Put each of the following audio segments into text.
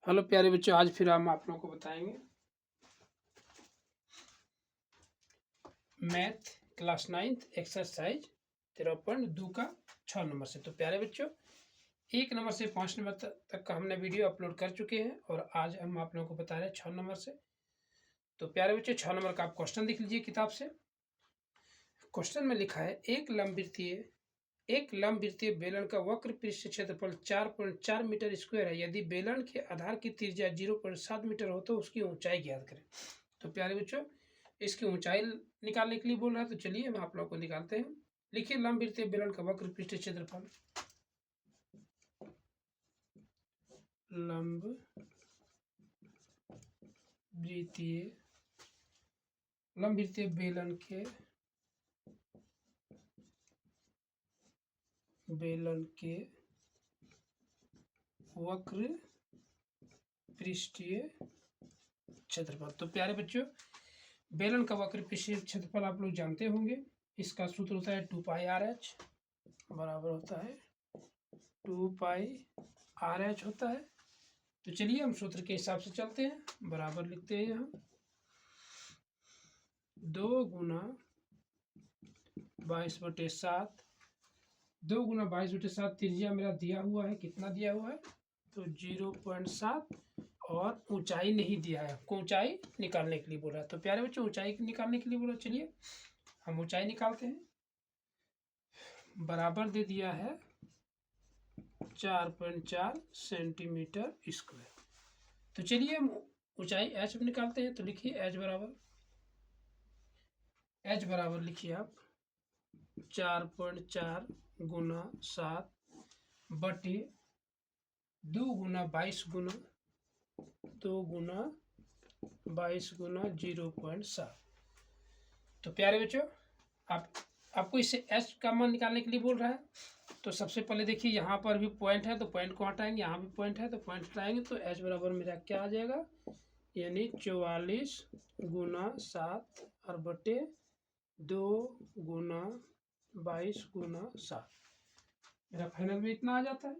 Hello प्यारे बच्चों, आज फिर हम आप लोगों को बताएंगे मैथ क्लास 9 एक्सरसाइज 13.2 का 6 नंबर से। तो प्यारे बच्चों, 1 नंबर से 5 नंबर तक का हमने वीडियो अपलोड कर चुके हैं और आज हम आप लोगों को बता रहे हैं 6 नंबर से। तो प्यारे बच्चों, 6 नंबर का आप क्वेश्चन देख लीजिए किताब से। क्वेश्चन में लिखा है एक लंबवृत्तीय बेलन का वक्र पृष्ठ क्षेत्रफल 4.4 मीटर स्क्वायर है। यदि बेलन के आधार की त्रिज्या 0.7 मीटर हो तो उसकी ऊंचाई ज्ञात करें। तो प्यारे बच्चों, इसकी ऊंचाई निकालने के लिए बोल रहा है, तो चलिए हम आप लोग को निकालते हैं। लिखिए लंबवृत्तीय बेलन का वक्र पृष्ठ क्षेत्रफल। लंबवृत्तीय बेलन के वक्र पृष्ठीय क्षेत्रफल। तो प्यारे बच्चों, बेलन का वक्र पृष्ठीय क्षेत्रफल आप लोग जानते होंगे। इसका सूत्र होता है 2πRh बराबर होता है 2πRh होता है। तो चलिए हम सूत्र के हिसाब से चलते हैं, बराबर लिखते हैं यहाँ 2 गुना 22/7। 2 गुना 22/7 त्रिज्या मेरा दिया हुआ है, कितना दिया हुआ है तो 0.7 और ऊंचाई नहीं दिया है, ऊंचाई निकालने के लिए बोला है। तो प्यारे बच्चों, ऊंचाई निकालने के लिए बोला, चलिए हम ऊंचाई निकालते हैं। बराबर दे दिया है 4.4 सेंटीमीटर स्क्वायर। तो चलिए हम ऊंचाई h निकालते हैं। तो लिखिए h बराबर लिखिए आप 4.4 गुना 7 बटे 2 गुना 22 गुना 0.7। तो प्यारे बच्चों, आपको इससे h का मान निकालने के लिए बोल रहा है। तो सबसे पहले देखिए, यहाँ पर भी पॉइंट है तो पॉइंट को हटाएंगे, यहाँ भी पॉइंट है तो पॉइंट हटाएंगे। तो h बराबर मेरा क्या आ जाएगा, यानी 44 गुना 7 और बटे 2 गुना 22 गुना 7। मेरा फाइनल में इतना आ जाता है।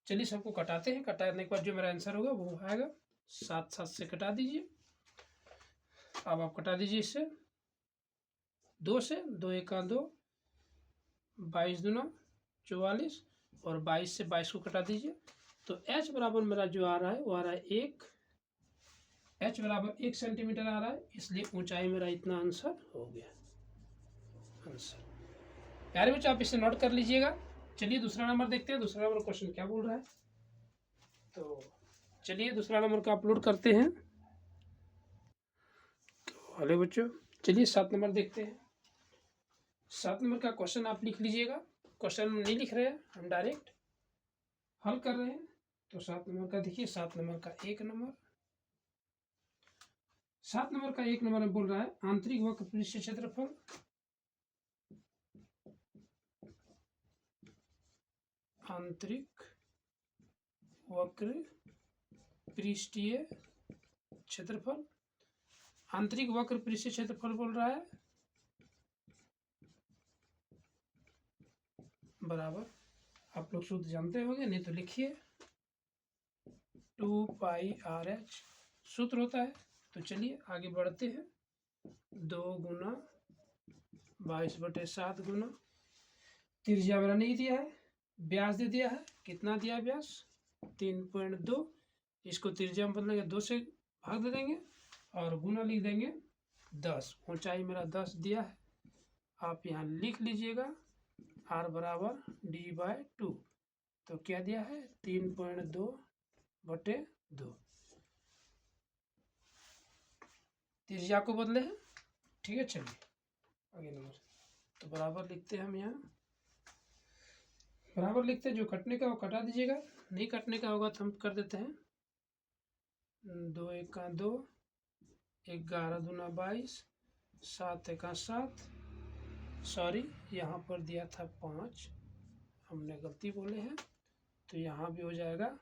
चलिए सबको कटाते हैं, कटाने के बाद जो मेरा आंसर होगा वो आएगा 7 से कटा दीजिए। अब आप कटा दीजिए इससे 2 से, 2 1 2, 22 दूना 44 और 22 से 22 को कटा दीजिए। तो h बराबर मेरा जो आ रहा है वो आ रहा है 1 सेंटीमीटर आ रहा है, इसलिए ऊंचाई मेरा इतना आंसर हो गया। आंसर प्यारे बच्चों, आप इसे नोट कर लीजिएगा। चलिए दूसरा नंबर देखते हैं, दूसरा नंबर क्वेश्चन क्या बोल रहा है। तो चलिए दूसरा नंबर का अपलोड करते हैं। तो हेलो बच्चों, चलिए 7 नंबर देखते हैं। 7 नंबर का क्वेश्चन आप लिख लीजिएगा। क्वेश्चन नहीं लिख रहे हैं, हम डायरेक्ट हल कर रहे हैं। तो 7 नंबर का देखिए, 7 नंबर का 1 नंबर में बोल रहा है आंतरिक वक्र पृष्ठ क्षेत्रफल। आंतरिक वक्र पृष्ठीय क्षेत्रफल। आंतरिक वक्र पृष्ठीय क्षेत्रफल बोल रहा है बराबर, आप लोग सूत्र जानते होंगे, नहीं तो लिखिए 2πRh सूत्र होता है। तो चलिए आगे बढ़ते हैं। 2 गुना 22/7 गुना त्रिज्या मेरा नहीं दिया है, व्यास दे दिया है। कितना दिया है व्यास 3.2। इसको त्रिज्या में बदलेंगे, 2 से भाग दे देंगे और गुना लिख देंगे 10। ऊंचाई मेरा 10 दिया है, आप यहाँ लिख लीजिएगा r बराबर d/2। तो क्या दिया है 3.2/2। त्रिज्या को बदले हैं, ठीक है। चलिए आगे नंबर, तो बराबर लिखते हैं हम यहाँ, बराबर लिखते हैं। जो कटने का वो कटा दीजिएगा, नहीं कटने का होगा तो हम कर देते हैं 2 1 2, 11 दूना 22, 7 1 7। सॉरी, यहाँ पर दिया था 5, हमने गलती बोले हैं, तो यहाँ भी हो जाएगा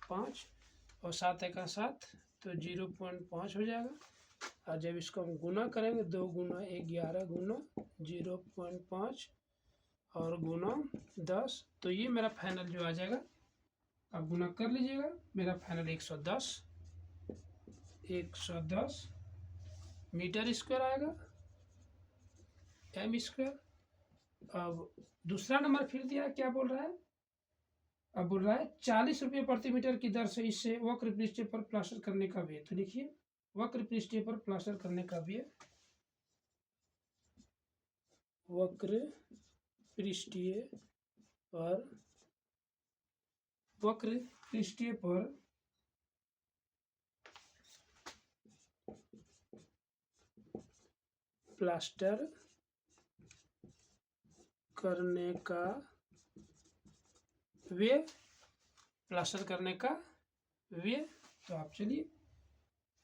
5 और 7 1 7, तो 0.5 हो जाएगा। और जब इसको हम गुना करेंगे, 2 गुना 11 गुना 0.5 और गुना 10, तो ये मेरा फाइनल जो आ जाएगा आप गुना कर लीजिएगा। मेरा फाइनल 110 मीटर स्क्वायर आएगा, m स्क्वायर। अब दूसरा नंबर फिर दिया, क्या बोल रहा है? अब बोल रहा है 40 रुपये प्रति मीटर की दर से इसे वक्र पृष्ठ पर प्लास्टर करने का व्यय। तो लिखिए वक्र पृष्ठ पर प्लास्टर करने का व्यय, वक्र पृष्ठीय पर प्लास्टर करने का व्यय, प्लास्टर करने का व्यय। तो आप चलिए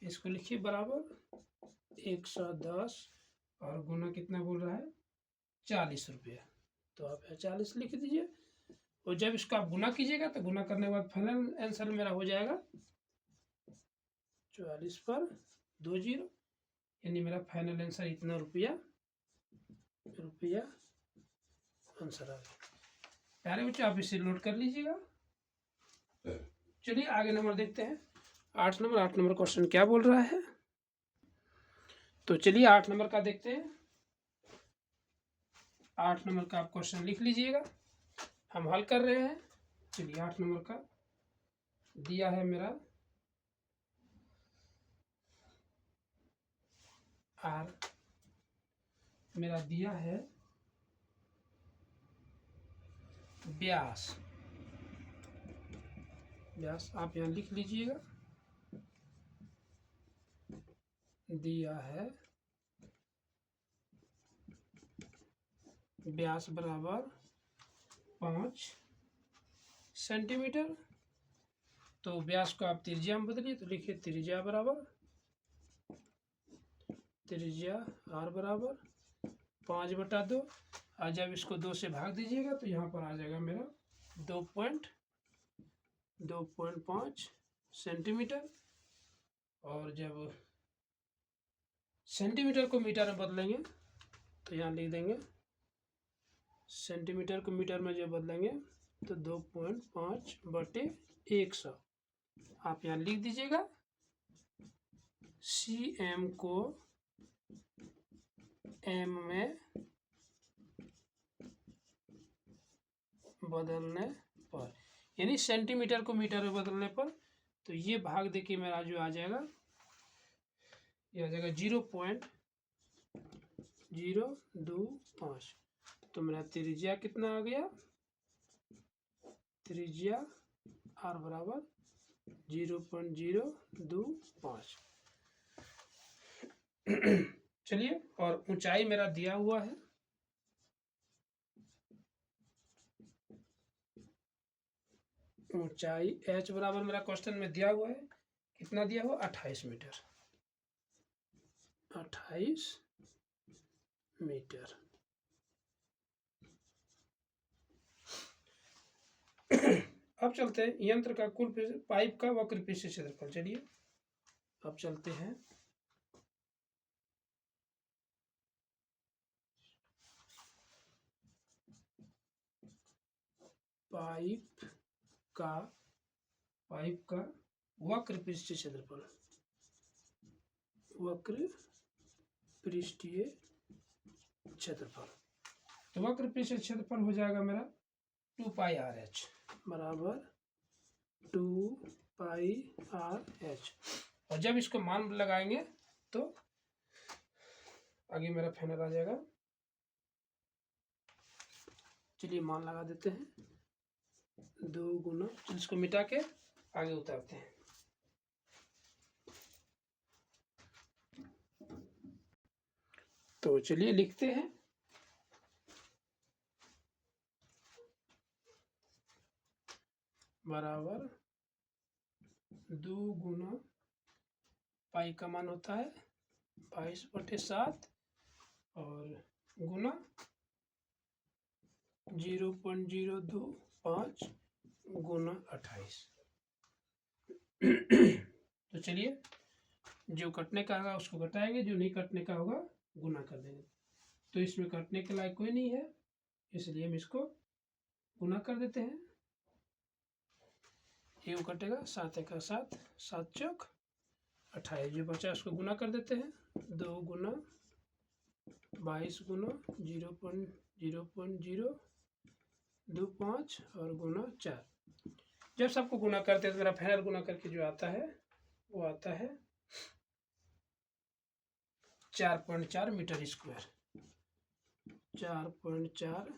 इसको लिखिए बराबर 110 और गुना कितना बोल रहा है 40 रुपये। तो आप 40 लिख दीजिए और जब इसका आप गुना कीजिएगा तो गुना करने के बाद फाइनल आंसर मेरा हो जाएगा 44 पर 20, यानी मेरा फाइनल आंसर इतना रुपया आंसर आ गया। प्यारे बच्चों आप इसे नोट कर लीजिएगा। चलिए आगे नंबर देखते हैं। 8 नंबर क्वेश्चन क्या बोल रहा है? तो चलिए 8 नंबर का देखते हैं। 8 नंबर का आप क्वेश्चन लिख लीजिएगा, हम हल कर रहे हैं। चलिए 8 नंबर का दिया है मेरा आर, मेरा दिया है व्यास। आप यहाँ लिख लीजिएगा, दिया है व्यास बराबर 5 सेंटीमीटर। तो व्यास को आप त्रिज्या में बदलिए, तो लिखिए त्रिज्या r बराबर 5/2। और जब इसको 2 से भाग दीजिएगा तो यहाँ पर आ जाएगा मेरा 2.5 सेंटीमीटर। और जब सेंटीमीटर को मीटर में बदलेंगे तो यहाँ लिख देंगे सेंटीमीटर को मीटर में जब बदलेंगे तो 2.5/100। आप यहाँ लिख दीजिएगा cm को m में बदलने पर, यानी सेंटीमीटर को मीटर में बदलने पर। तो ये भाग देखिए मेरा जो आ जाएगा, ये आ जाएगा 0.025। तो मेरा त्रिज्या कितना आ गया? त्रिज्या r बराबर 0.025। चलिए, और ऊंचाई मेरा दिया हुआ है, ऊंचाई h बराबर मेरा क्वेश्चन में दिया हुआ है, कितना दिया हुआ 28 मीटर। 28 मीटर। अब चलते हैं यंत्र का कुल पाइप का वक्र पृष्ठ क्षेत्रफल। चलिए अब चलते हैं पाइप का वक्र पृष्ठ क्षेत्रफल, वक्र पृष्ठीय क्षेत्रफल। तो वक्र पृष्ठ क्षेत्रफल हो जाएगा मेरा 2πRh बराबर 2πRh। और जब इसको मान लगाएंगे तो आगे मेरा फाइनल आ जाएगा। चलिए मान लगा देते हैं, 2 गुना, इसको मिटा के आगे उतारते हैं। तो चलिए लिखते हैं, बराबर 2 गुना पाई का मान होता है 22/7 और गुना 0.025 गुना 28। तो चलिए जो कटने का होगा उसको घटाएंगे, जो नहीं कटने का होगा गुना कर देंगे। तो इसमें कटने के लायक कोई नहीं है, इसलिए हम इसको गुना कर देते हैं। ये कटेगा, 7 एका 7, 7 चौक 28, जो बचा उसको गुना कर देते हैं। 2 गुना 22 गुना 0.025 और गुना 4। जब सबको गुना करते हैं तो मेरा फाइनल गुना करके जो आता है वो आता है 4.4 मीटर स्क्वायर, 4.4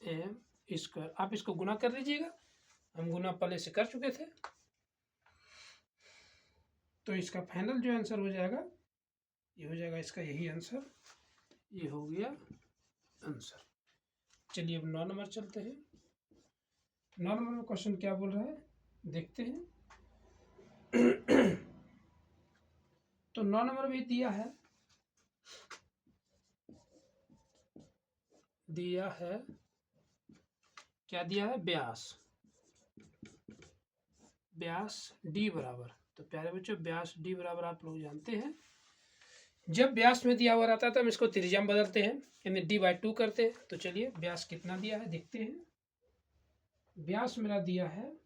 m स्क्वायर। आप इसको गुना कर लीजिएगा, हम गुना पहले से कर चुके थे। तो इसका फाइनल जो आंसर हो जाएगा ये हो जाएगा, इसका यही आंसर, ये हो गया आंसर। चलिए अब 9 नंबर चलते हैं। 9 नंबर में क्वेश्चन क्या बोल रहा है देखते हैं। तो 9 नंबर में दिया है क्या दिया है, व्यास डी बराबर। तो प्यारे बच्चों व्यास डी बराबर आप लोग जानते हैं, जब व्यास में दिया हुआ रहता है तो हम इसको त्रिज्या में बदलते हैं, यानी d/2 करते हैं। तो चलिए व्यास कितना दिया है देखते हैं। व्यास मेरा दिया है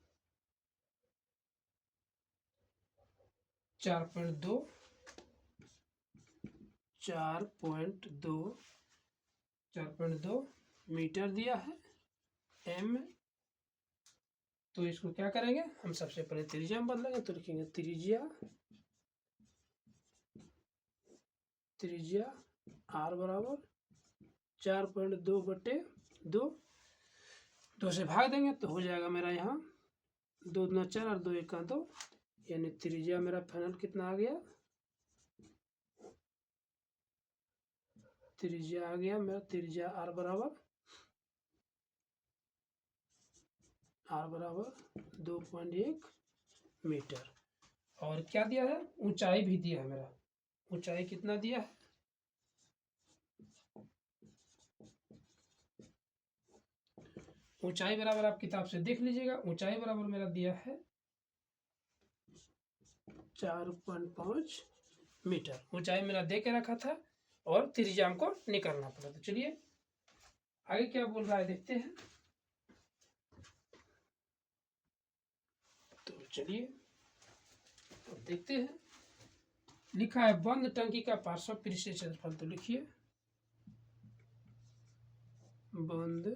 4.2 मीटर दिया है m। तो इसको क्या करेंगे हम, सबसे पहले त्रिज्या में बदलेंगे। तो लिखेंगे त्रिज्या r बराबर 4.2/2, 2 से भाग देंगे तो हो जाएगा मेरा यहाँ 2 दूना 4 और 2 एका 2, यानी त्रिज्या मेरा फाइनल कितना आ गया, त्रिज्या आ गया मेरा, त्रिज्या r बराबर 2.1 मीटर। और क्या दिया है, ऊंचाई भी दिया है मेरा, ऊंचाई कितना दिया है, ऊंचाई बराबर आप किताब से देख लीजिएगा। ऊंचाई बराबर मेरा दिया है 4.5 मीटर, ऊंचाई मेरा दे के रखा था और त्रिज्या हमको निकालना पड़ा। तो चलिए आगे क्या बोल रहा है देखते हैं। तो चलिए अब देखते हैं। लिखा है बंद टंकी का पार्श्व पृष्ठीय क्षेत्रफल। तो लिखिए बंद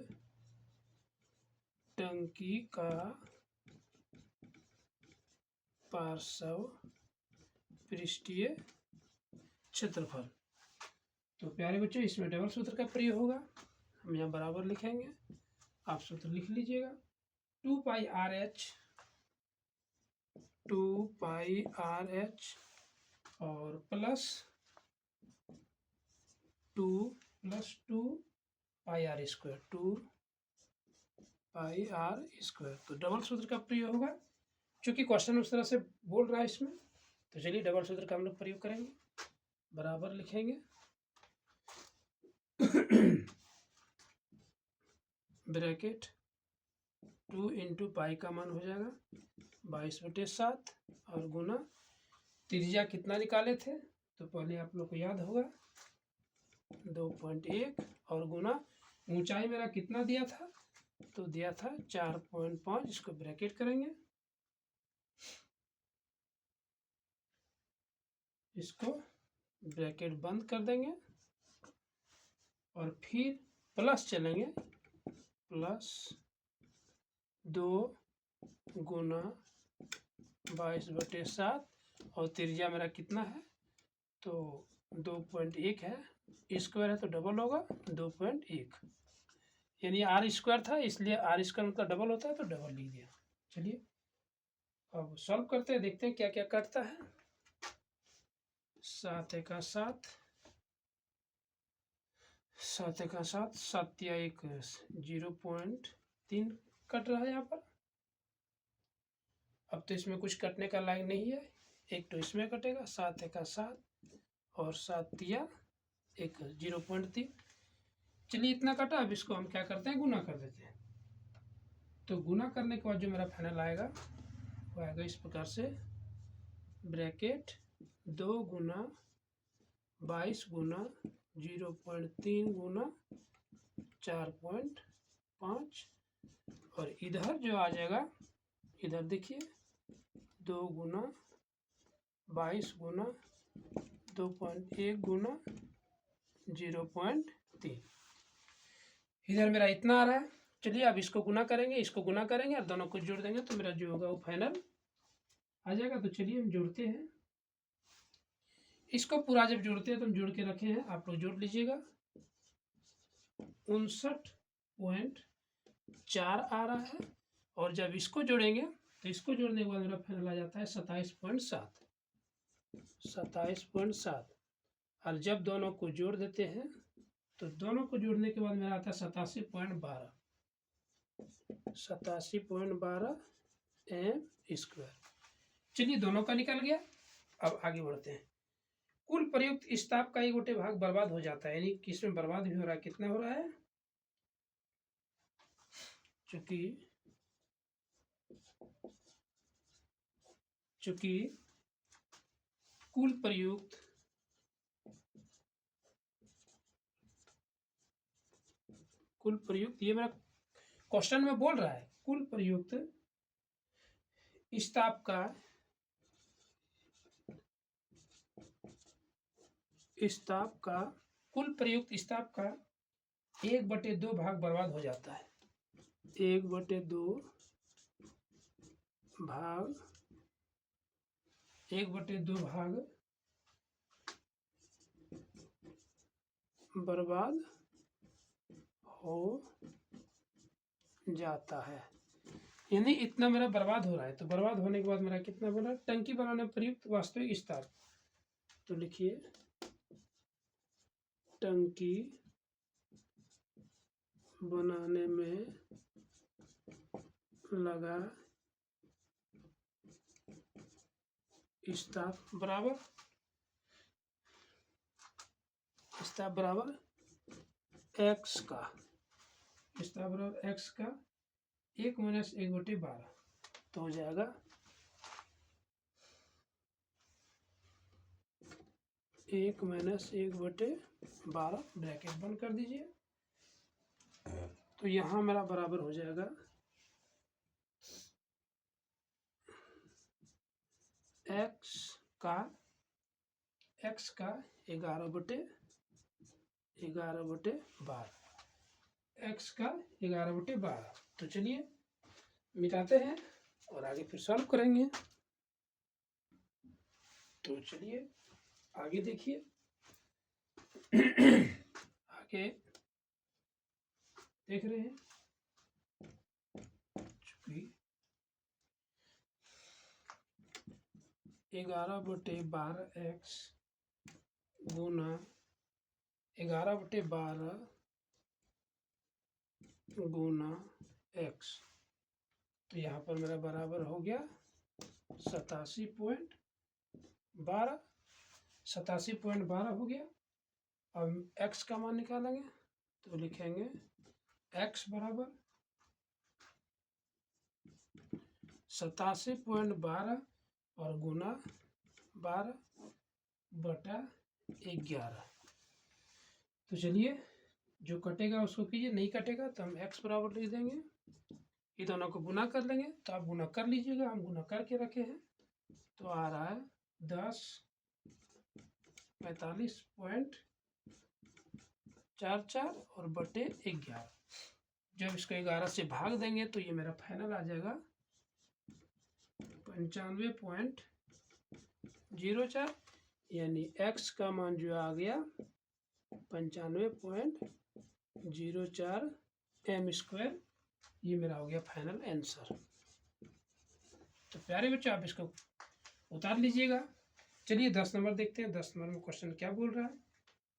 टंकी का पार्श्व पृष्ठीय क्षेत्रफल। तो प्यारे बच्चों इसमें डबल सूत्र का प्रयोग होगा, हम यहाँ बराबर लिखेंगे, आप सूत्र लिख लीजिएगा। 2πRh और plus 2 πr square, 2πr square. तो डबल सूत्र का प्रयोग होगा, क्योंकि क्वेश्चन उस तरह से बोल रहा है इसमें। तो चलिए डबल सूत्र का हम लोग प्रयोग करेंगे, बराबर लिखेंगे ब्रैकेट 2 × पाई का मान हो जाएगा 22/7 और गुना त्रिज्या कितना निकाले थे, तो पहले आप लोग को याद होगा 2.1 और गुना ऊंचाई मेरा कितना दिया था, तो दिया था 4.5। इसको ब्रैकेट करेंगे, इसको ब्रैकेट बंद कर देंगे और फिर प्लस चलेंगे, +2 गुना 22/7 और त्रिज्या मेरा कितना है, तो 2.1 है, स्क्वायर है तो डबल होगा 2.1, यानी r स्क्वायर था इसलिए r स्क्वायर मतलब डबल होता है तो डबल लिख दिया। चलिए अब सॉल्व करते हैं, देखते हैं क्या क्या कटता है। 7 एका 7, 7 एका 7, 7 या 1 0.3 कट रहा है यहाँ पर। अब तो इसमें कुछ कटने का लायक नहीं है, एक तो इसमें कटेगा 7 एका 7 और 7 या 1 0.3। चलिए इतना कटा, अब इसको हम क्या करते हैं गुना कर देते हैं। तो गुना करने के बाद जो मेरा फाइनल आएगा वो आएगा इस प्रकार से, ब्रैकेट 2 गुना 22 गुना 0.3 गुना 4.5 और इधर जो आ जाएगा, इधर देखिए 2 गुना 22 गुना 2.1 गुना 0.3। इधर मेरा इतना आ रहा है। चलिए अब इसको गुना करेंगे, इसको गुना करेंगे और दोनों को जोड़ देंगे तो मेरा जो होगा वो फाइनल आ जाएगा। तो चलिए हम जोड़ते हैं इसको। पूरा जब जोड़ते हैं तो हम जोड़ के रखे हैं, आप लोग जोड़ लीजिएगा। 59.4 आ रहा है और जब इसको जोड़ेंगे तो इसको जोड़ने के बाद मेरा फाइनल आ जाता है 27.7। 27.7 और जब दोनों को जोड़ देते हैं तो दोनों को जोड़ने के बाद मेरा आता है 87.12। 87.12 m²। चलिए दोनों का निकल गया। अब आगे बढ़ते हैं। कुल प्रयुक्त इस ताप का एक गोटे भाग बर्बाद हो जाता है, यानी किसमें बर्बाद भी हो रहा है, कितना हो रहा है, चूंकि कुल प्रयुक्त ये मेरा क्वेश्चन में बोल रहा है कुल प्रयुक्त इस ताप का कुल प्रयुक्त इस ताप का 1/2 भाग बर्बाद हो जाता है। 1/2 भाग बर्बाद हो जाता है, यानी इतना मेरा बर्बाद हो रहा है। तो बर्बाद होने के बाद मेरा कितना बना, टंकी बनाने में प्रयुक्त वास्तविक इस ताप। तो लिखिए टंकी बनाने में लगा स्टाफ बराबर x का, स्टाफ बराबर x का 1 - 1/12। तो हो जाएगा 1 - 1/12, ब्रैकेट बंद कर दीजिए। तो यहाँ मेरा बराबर हो जाएगा x का 11/12, x का 11/12। तो चलिए मिटाते हैं और आगे फिर सॉल्व करेंगे। तो चलिए आगे देखिए। आगे देख रहे हैं, चूंकि 11/12x गुना 11/12 गुना x, तो यहाँ पर मेरा बराबर हो गया 87.12 हो गया। अब x का मान निकालेंगे तो लिखेंगे x बराबर 87.12 और गुना 12/11। तो चलिए जो कटेगा उसको कीजिए, नहीं कटेगा तो हम x बराबर लिख देंगे। ये दोनों को गुना कर लेंगे, तो आप गुना कर लीजिएगा, हम गुना करके रखे हैं। तो आ रहा है 1045.44 और बटे 11। जब इसको 11 से भाग देंगे तो ये मेरा फाइनल आ जाएगा 95.04, यानी x का मान जो आ गया 95.04 m²। ये मेरा हो गया फाइनल आंसर। तो प्यारे बच्चों आप इसको उतार लीजिएगा। चलिए 10 नंबर देखते हैं, 10 नंबर में क्वेश्चन क्या बोल रहा है,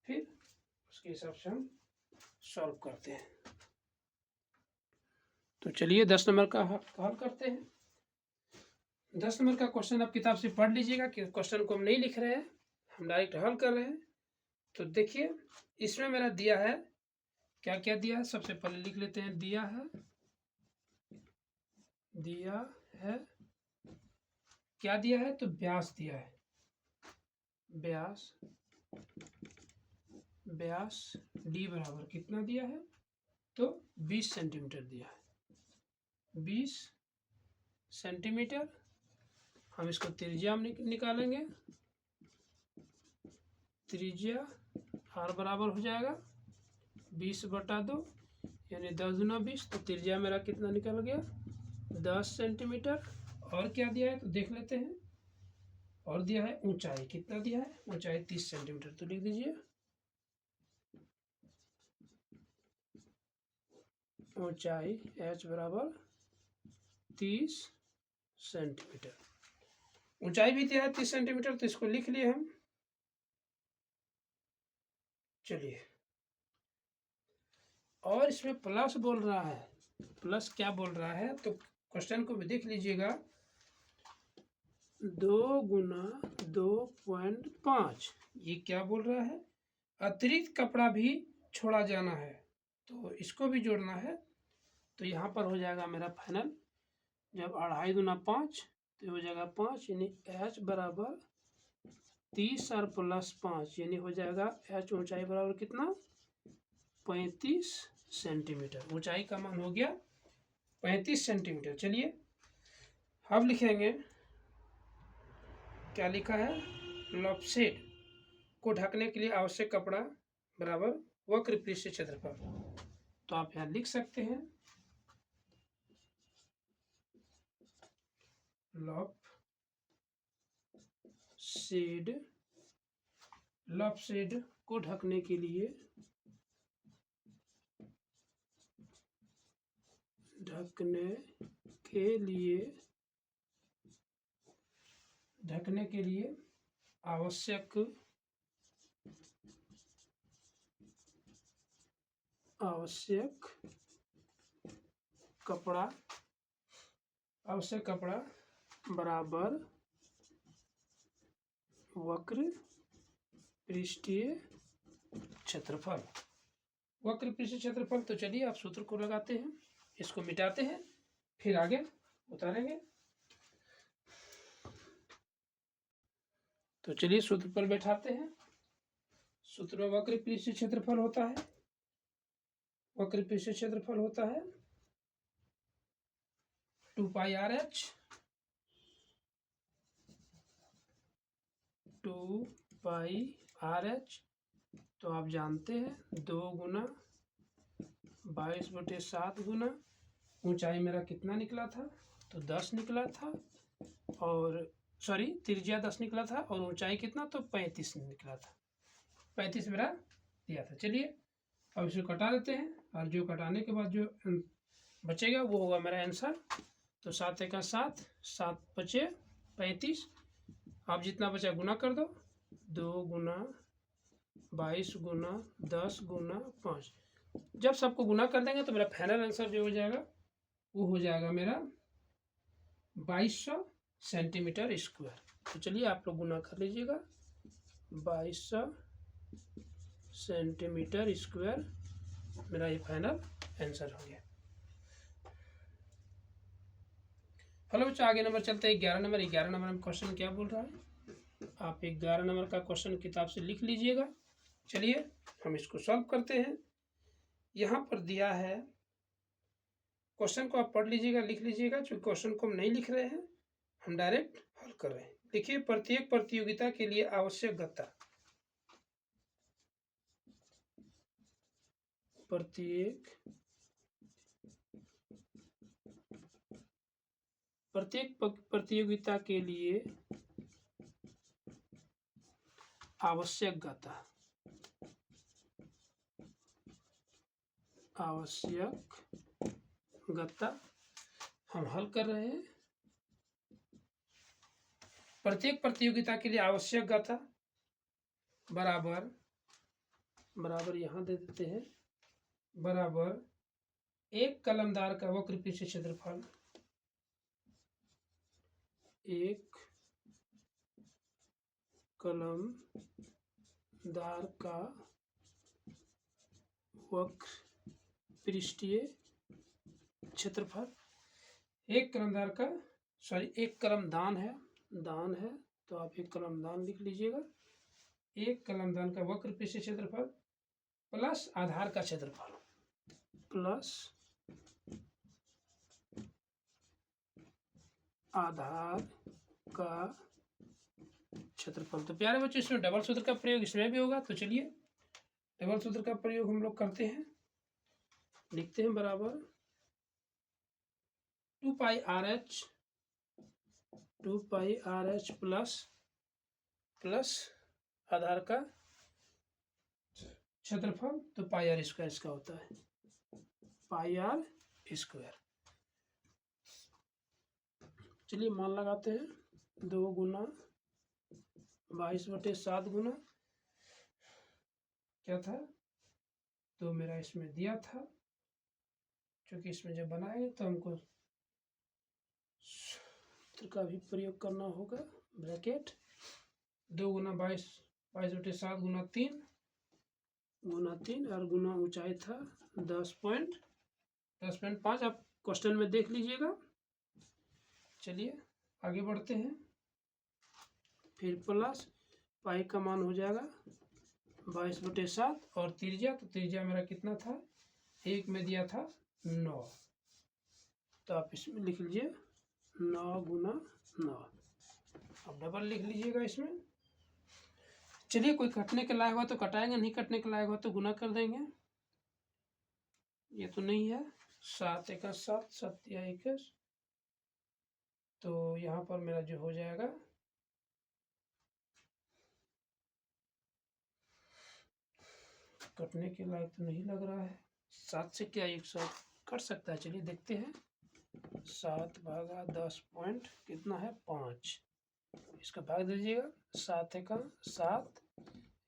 फिर उसके हिसाब से हम सॉल्व करते हैं। तो चलिए 10 नंबर का हल करते हैं। 10 नंबर का क्वेश्चन आप किताब से पढ़ लीजिएगा कि क्वेश्चन को हम नहीं लिख रहे हैं, हम डायरेक्ट हल कर रहे हैं। तो देखिए इसमें मेरा दिया है, क्या क्या दिया है, सबसे पहले लिख लेते हैं। दिया है क्या दिया है, तो व्यास दिया है। व्यास d बराबर कितना दिया है, तो 20 सेंटीमीटर दिया है। 20 सेंटीमीटर हम इसको त्रिज्या में निकालेंगे। त्रिज्या r बराबर हो जाएगा 20/2 यानी 10 दूना 20। तो त्रिज्या मेरा कितना निकल गया 10 सेंटीमीटर। और क्या दिया है तो देख लेते हैं। और दिया है ऊंचाई, कितना दिया है ऊंचाई 30 सेंटीमीटर। तो लिख दीजिए ऊंचाई h बराबर 30 सेंटीमीटर। ऊंचाई भी दिया है 30 सेंटीमीटर, तो इसको लिख लिए हम। चलिए, और इसमें प्लस बोल रहा है। प्लस क्या बोल रहा है तो क्वेश्चन को भी देख लीजिएगा। 2 गुना 2.5 ये क्या बोल रहा है, अतिरिक्त कपड़ा भी छोड़ा जाना है, तो इसको भी जोड़ना है। तो यहाँ पर हो जाएगा मेरा फाइनल, जब 2.5 दूना 5 तो हो जाएगा 5, यानी h बराबर 30 और प्लस 5 यानी हो जाएगा h ऊंचाई बराबर कितना 35 सेंटीमीटर। ऊंचाई का मान हो गया 35 सेंटीमीटर। चलिए अब लिखेंगे, क्या लिखा है, लॉफ्सेट को ढकने के लिए आवश्यक कपड़ा बराबर वक्र पृष्ठ क्षेत्रफल। तो आप यहाँ लिख सकते हैं लॉफ्सेट को ढकने के लिए आवश्यक कपड़ा बराबर वक्र पृष्ठीय क्षेत्रफल। वक्र पृष्ठीय क्षेत्रफल। तो चलिए आप सूत्र को लगाते हैं, इसको मिटाते हैं, फिर आगे उतारेंगे। तो चलिए सूत्र पर बैठाते हैं। सूत्र में वक्र पृष्ठीय क्षेत्रफल होता है, वक्र पृष्ठीय क्षेत्रफल होता है 2πRh 2πRh। तो आप जानते हैं 2 गुना 22/7 गुना ऊंचाई मेरा कितना निकला था तो 10 निकला था, और सॉरी त्रिज्या 10 निकला था और ऊंचाई कितना तो 35 निकला था। 35 मेरा दिया था। चलिए अब इसे कटा देते हैं, और जो कटाने के बाद जो बचेगा वो होगा मेरा आंसर। तो 7 का 7, 7 बचे 35। आप जितना बचा गुना कर दो, 2 गुना 22 गुना 10 गुना 5। जब सबको गुना कर देंगे तो मेरा फाइनल आंसर जो हो जाएगा वो हो जाएगा मेरा 2200 सेंटीमीटर स्क्वायर। तो चलिए आप लोग गुना कर लीजिएगा, 2200 सेंटीमीटर स्क्वायर मेरा ये फाइनल आंसर हो गया। हेलो बच्चों, आगे नंबर चलते हैं 11 नंबर। 11 नंबर में क्वेश्चन क्या बोल रहा है, आप 11 नंबर का क्वेश्चन किताब से लिख लीजिएगा। चलिए हम इसको सॉल्व करते हैं। यहाँ पर दिया है, क्वेश्चन को आप पढ़ लीजिएगा, लिख लीजिएगा। चूँकि क्वेश्चन को हम नहीं लिख रहे हैं, हम डायरेक्ट हल कर रहे हैं। देखिए, प्रत्येक प्रतियोगिता के लिए आवश्यक गत्ता, प्रत्येक प्रतियोगिता के लिए आवश्यक गत्ता हम हल कर रहे हैं। प्रत्येक प्रतियोगिता के लिए आवश्यक गत्ता बराबर यहाँ दे देते हैं, बराबर एक कलमदार का वक्र पृष्ठीय क्षेत्रफल, एक कलमदार का वक्र पृष्ठीय क्षेत्रफल। एक कलमदार का एक कलमदान है, दान है, तो आप एक कलमदान लिख लीजिएगा। एक कलमदान का वक्र पृष्ठीय क्षेत्रफल प्लस आधार का क्षेत्रफल, प्लस आधार का क्षेत्रफल। तो प्यारे बच्चों इसमें डबल सूत्र का प्रयोग इसमें भी होगा। तो चलिए डबल सूत्र का प्रयोग हम लोग करते हैं, लिखते हैं बराबर 2πRh प्लस आधार का क्षेत्रफल, तो πr स्क्वायर इसका होता है, πr स्क्वायर। चलिए मान लगाते हैं 2 गुना 22/7 गुना क्या था, तो मेरा इसमें दिया था, क्योंकि इसमें जब बनाएंगे तो हमको सूत्र का भी प्रयोग करना होगा, ब्रैकेट 2 गुना 22/7 गुना 3 और गुना ऊंचाई था 10.5। आप क्वेश्चन में देख लीजिएगा। चलिए आगे बढ़ते हैं, फिर प्लस पाई का मान हो जाएगा 22/7 और त्रिज्या, तो त्रिज्या मेरा कितना था, 1 में दिया था 9, तो आप इसमें लिख लीजिए 9 गुना 9। अब डबल लिख लीजिएगा इसमें। चलिए कोई कटने के लायक हो तो कटाएंगे, नहीं कटने के लायक हो तो गुना कर देंगे। ये तो नहीं है, 7 × 7 7 या 21, तो यहाँ पर मेरा जो हो जाएगा कटने के लायक तो नहीं लग रहा है, 7 से क्या 100 कट सकता है। चलिए देखते हैं, 7 भागा 10 पॉइंट कितना है 5, इसका भाग दीजिएगा, 7 × 7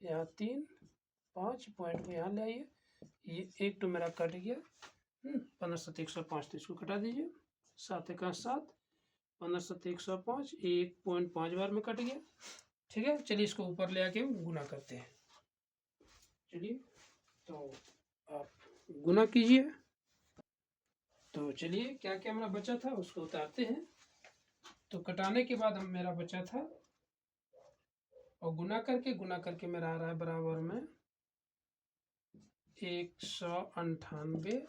यहाँ 3 5 पॉइंट को यहाँ ले आइए, ये 1 तो मेरा कट गया, 15 7 105, तो इसको कटा दीजिए, 7 × 7 15 7 105, 1.5 बार में कट गया, ठीक है। चलिए इसको ऊपर ले आके गुना करते हैं। चलिए तो आप गुना कीजिए। तो चलिए क्या क्या मेरा बचा था उसको उतारते हैं। तो कटाने के बाद हम मेरा बचा था और गुना करके मेरा आ रहा है बराबर में 198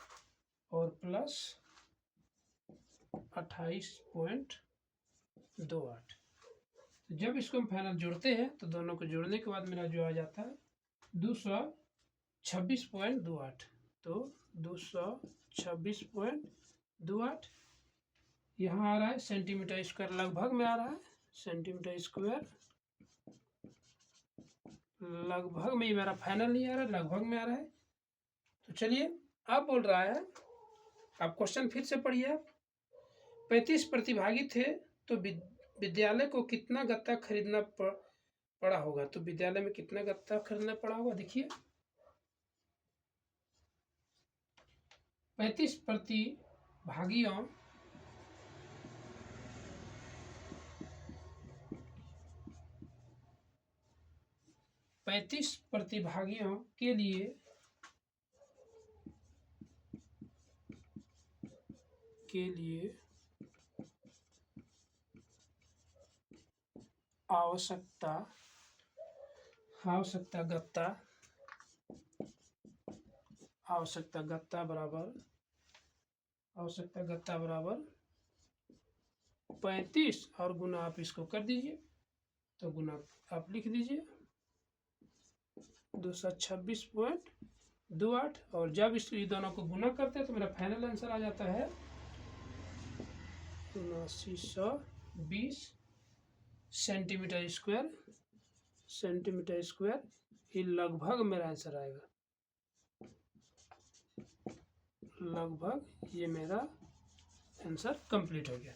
और प्लस 28.28। जब इसको हम फाइनल जोड़ते हैं तो दोनों को जोड़ने के बाद मेरा जो आ जाता है 226.28, तो 226.28 यहाँ आ रहा है सेंटीमीटर स्क्वायर, लगभग में आ रहा है सेंटीमीटर स्क्वायर, लगभग में, ये मेरा फाइनल नहीं आ रहा है, लगभग में आ रहा है। तो चलिए अब बोल रहा है, आप क्वेश्चन फिर से पढ़िए। 35 प्रतिभागी थे तो विद्यालय को कितना गत्ता खरीदना पड़ा होगा। तो विद्यालय में कितना गत्ता खरीदना पड़ा होगा, देखिए 35 प्रतिभागियों के लिए आवश्यकता गत्ता बराबर 35 और गुना आप इसको कर दीजिए, तो गुना आप लिख दीजिए 226.28, और जब इस दोनों को गुना करते हैं तो मेरा फाइनल आंसर आ जाता है 7920 सेंटीमीटर स्क्वायर। ये लगभग मेरा आंसर आएगा, लगभग ये मेरा आंसर कंप्लीट हो गया।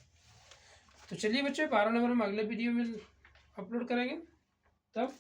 तो चलिए बच्चों 12 नंबर हम अगले वीडियो में अपलोड करेंगे, तब